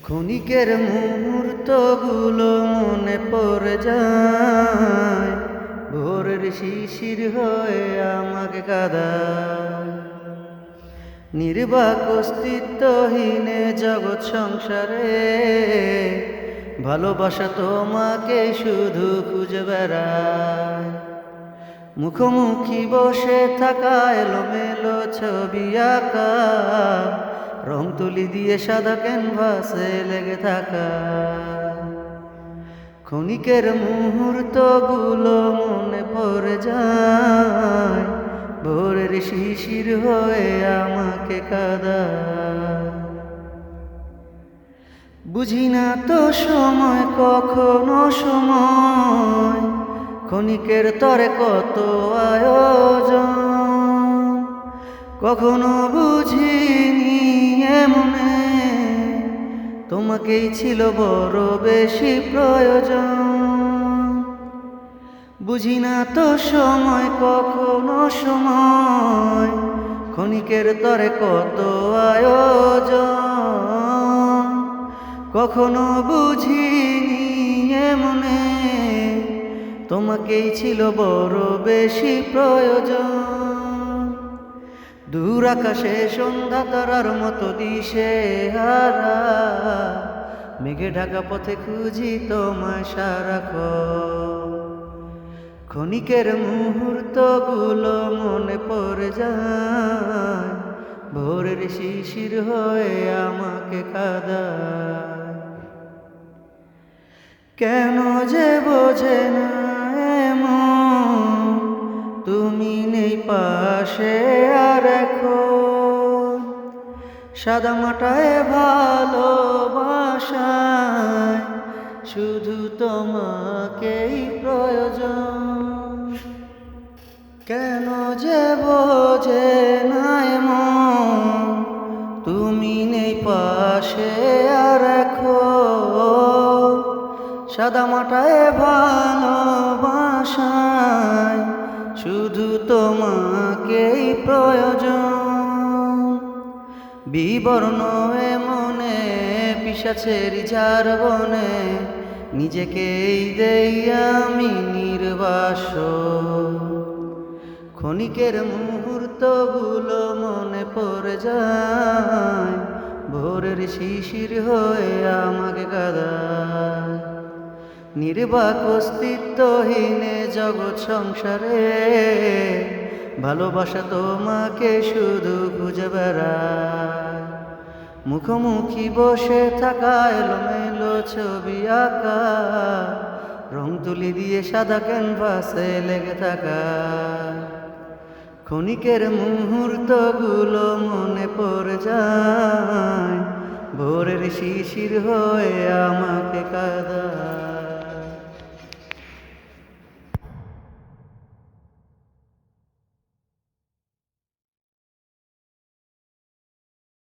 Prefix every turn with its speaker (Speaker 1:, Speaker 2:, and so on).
Speaker 1: ক্ষণিকের মুহূর্তগুলো মনে পড়ে যায়, ভোরের শিশির হয়ে আমাকে কাঁদায়। নির্বাক অস্তিত্বহীন জগৎ সংসারে ভালোবাসা তোমাকে শুধু খুঁজে বেড়ায়। মুখোমুখি বসে থাকা এলোমেলো ছবি আঁকা, রং তুলি দিয়ে সাদা ক্যানভাসে লেগে থাকা। ক্ষণিকের মুহূর্তগুলো মনে পড়ে যায়, ভোরের শিশির হয়ে আমাকে কাঁদায়। বুঝি না তো সময় কখনো সময়, ক্ষণিকের তরে কত আয়োজন। কখনো বুঝিনি এমনে তোমাকেই ছিল বড় বেশি প্রয়োজন। বুঝি না তো সময় কখনো সময়, ক্ষণিকের তরে কত আয়োজন। কখনো বুঝিনি এমনে তোমাকেই ছিল বড় বেশি প্রয়োজন। দূর আকাশে সন্ধ্যা তারার মতো দিশে হারা, মেঘে ঢাকা পথে খুঁজি তোমায় সারাক্ষণ। ক্ষণিকের মুহূর্তগুলো মনে পড়ে যায়, ভোরের শিশির হয়ে আমাকে কাঁদায়। কেন যে বোঝে না এমন, তুমি নেই পাশে আর এখন। সাদা মাটায় ভালোবাসায় শুধু তোমাকেই প্রয়োজন। কেন যে বোঝে না এমন, তুমি নেই পাশে আর এখন। সাদা মাটায় ভালোবাসায় শুধু তোমাকেই প্রয়োজন। বিবর্ণ মনে পিশাচের ঝাড় বনে, নিজেকেই দেই আমি নির্বাসন। ক্ষণিকের মুহূর্তগুলো মনে পড়ে যায়, ভোরের শিশির হয়ে আমাকে কাঁদায়। নির্বাক অস্তিত্বহীন জগৎ সংসারে ভালোবাসা তোমাকে শুধু খুঁজে বেড়ায়। মুখোমুখি বসে থাকা এলোমেলো ছবি আঁকা, রং তুলি দিয়ে সাদা ক্যানভাসে লেগে থাকা। ক্ষণিকের মুহূর্তগুলো মনে পড়ে যায়, ভোরের শিশির হয়ে আমাকে কাঁদায়।